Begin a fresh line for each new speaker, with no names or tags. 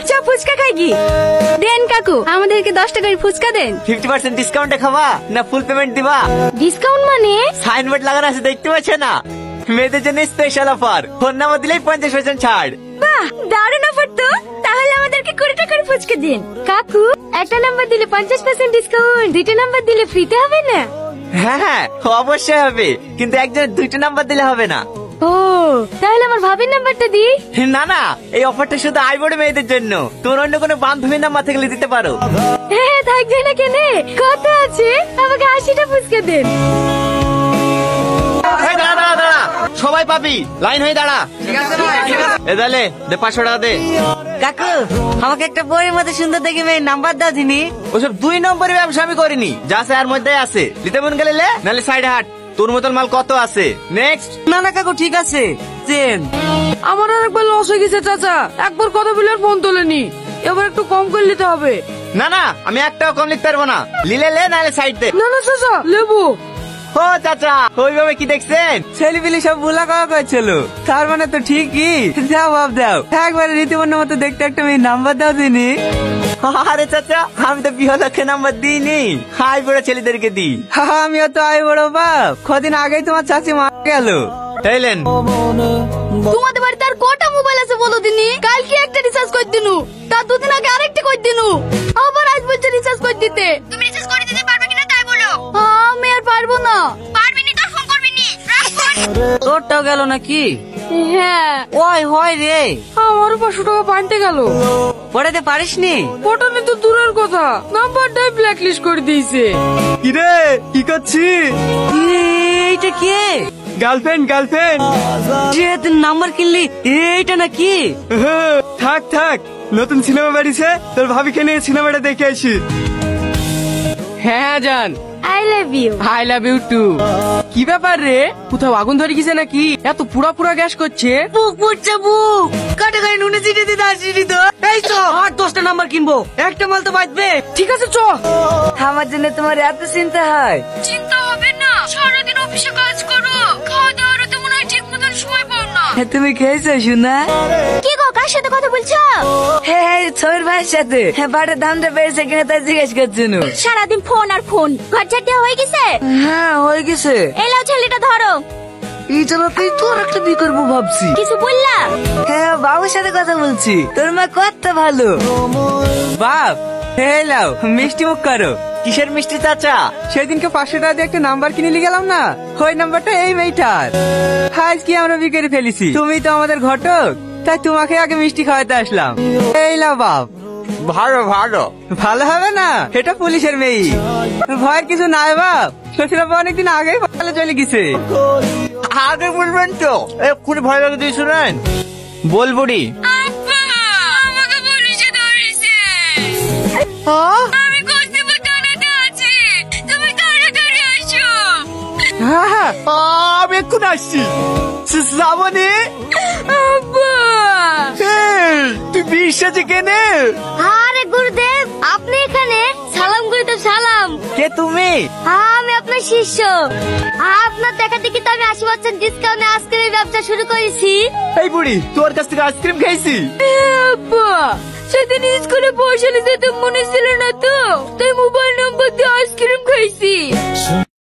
চা ফুচকা খাইগি দেন কাকু, আমাদেরকে 10 টাকার ফুচকা দেন।
50% ডিসকাউন্টে খাবা না ফুল পেমেন্ট দিবা?
ডিসকাউন্ট মানে?
সাইনবোর্ড লাগানো আছে দেখতে পাচ্ছ না? মেয়েদের জন্য স্পেশাল অফার, ফোন নাম্বার দিলেই 50% ছাড়।
বাহ, দারুণ অফার তো। তাহলে আমাদেরকে 20 টাকার ফুচকা দিন। কাকু, একটা নাম্বার দিলে 50% ডিসকাউন্ট, দুইটা নাম্বার দিলে ফ্রিতে হবে না?
হ্যাঁ অবশ্যই হবে, কিন্তু একজনের 2টা নাম্বার দিলে হবে না।
ও, তাহলে আমার ভাবির নাম্বারটা দি।
না না, এই অফারটা শুধু আইবড় মেয়েদের জন্য, তোমার অন্য কোনো বান্ধবীর নাম্বার থাকলে দিতে পারো।
হ্যাঁ, থাকবে না কেন, কত আছে, আমাকে 80টা ফুচকা দেন।
সবাই পাবি, লাইন হয়ে দাঁড়া। এদালে দে 500 টাকা দে।
কাকু, আমাকে একটা বইয়ের মধ্যে সুন্দর দেখে মেয়ে নাম্বার দাও দিনি।
ওসব 2 নম্বরের ব্যবসা আমি করিনি, যা আছে আর মধ্যে আছে। নিতে মন গেলে লে, নালে সাইডে হাট, তোর মতন মাল কত আছে। নেক্সট।
না না কাকু, ঠিক আছে চেন।
আমার আর একবার লস হয়ে গেছে চাচা, একবার কথা বলে আর ফোন তোলেনি, এবার একটু কম করে নিতে হবে।
না না, আমি একটাও কম লিখতে পারবো না, লিলে লে নালে সাইড দে।
না না চাচা, লেবু।
ও চাচা, ওইভাবে কি দেখছেন?
ছেলেপিলি সব ভুলা কাকা করছিল, তার মানে তো ঠিকই। দাও বাপ দাও, একবারে রীতিমন্যর মতো দেখতে একটা মেয়ে নাম্বার দাও দিনি।
আরে চাচা, আমি তো বিহলক্ষে নাম্বার দিইনি, হাই বড় ছেলেদেরকে দিই।
আমিও তো আই বড় বাপ, কদিন আগেই তোমার চাচি মারা গেল।
তাইলেন
তোমাদের বাড়িতে আর কটা মোবাইল আছে বলো দিনি? কালকে একটা রিচার্জ করে দিনু, তার 2 দিন আগে আরেকটা করে দিনু, আবার আজ বলছে রিচার্জ করে দিতে। তুমি রিচার্জ করে দিতে পারবে কিনা তাই বলো। আমি আর পারবো না। পারবি নি তো ফোন করবি নি।
তোরটাও গেল নাকি?
হ্যাঁ।
ওই হয় রে,
আমারও 500 টাকা পাইতে গেল।
পড়াতে পারিস নি?
পটানি তো দূরের কথা, নাম্বারটাই ব্ল্যাক লিস্ট করে দিয়েছে।
কিরে কি করছিস?
এইটা কে?
Girlfriend girlfriend.
যে তুই নাম্বার কিনলি, এইটা নাকি?
থাক থাক, নতুন সিনেমা বেরিয়েছে, তোর ভাবিকে নিয়ে সিনেমাটা দেখে আসি।
হ্যাঁ জান,
I love you.
I love you too. কি ব্যাপার রে, কোথাও আগুন ধরে গেছে নাকি? এত পুরা পুরা গ্যাস করছে।
বুক পুড়ছে বুক, কাটে কাটে নুনে চিটে দিতে আসিনি তো। এই তো 8-10টা নাম্বার কিনবো, একটা মাল তো বাঁচবে।
ঠিক আছে চ।
আমার জন্য তোমার এত চিন্তা হয়?
চিন্তা হবে না, সারাদিন অফিসে কাজ করো, খাওয়া দাওয়ার তো মনে হয় ঠিক মতন সময় পাও না।
তুমি খেয়েছো শোনা?
কি গো, কার সাথে কথা বলছো?
হ্যাঁ, ছবির ভাইয়ের সাথে। বাটের দামটা বেড়েছে কিনা তাই জিজ্ঞেস করছিল।
সারাদিন ফোন আর ফোন, ঘর ঝাড় দেওয়া হয়ে গেছে?
হ্যাঁ হয়ে গেছে।
এলাও ছেলেটা ধরো।
এই চালাতেই তো আর একটা বিয়ে করবো ভাবছি।
কিছু বললা?
হ্যাঁ, বাবুর সাথে কথা বলছি। তোর মা কত ভালো। বাপ, হেলাও মিষ্টি মুখ করো।
কিসের মিষ্টি চাচা?
সেদিনকে 500 টাকা দিয়ে একটা নাম্বার কিনে নিয়ে গেলাম না, ওই নাম্বারটা এই মেয়েটার। আজ কি আমরা বিয়ে করে ফেলেছি, তুমি তো আমাদের ঘটক, তাই তোমাকে আগে মিষ্টি খাওয়াতে আসলাম। এই লাও বাপ।
ভালো ভালো।
ভালো হবে না, এটা পুলিশের মেয়ে, ভয়ের কিছু নাই বাপ। শ্বশুরাপা অনেকদিন আগেই পালে চলে গেছে।
আগে বলবেন তো, এক্ষুনি ভয় লাগে দিয়ে শুনেন। বলবুড়ি
আমাকে পুলিশে ধরেছে। আমি কষ্টে আছি, তুমি তাড়াতাড়ি আসো।
হ্যাঁ,
আমি এক্ষুনি আসছি। শ্রাবণী,
আব্বা,
তুই বিশ্বাসে কেনে?
আরে গুরুদেব, আপনি এখানে? সালাম গুরুদেব সালাম।
কে তুমি?
আমি আপনার শিষ্য। আপনার দেখা দেখি তো আমি 80% ডিসকাউন্টে আইসক্রিমের ব্যবসা শুরু করেছি।
এই বুড়ি, তোর কাছ থেকে আইসক্রিম খাইছি।
আব্বা, সেদিন স্কুলে পয়সা নিতে মনে ছিল না তো, তাই মোবাইল নম্বর দিয়ে আইসক্রিম খাইছি।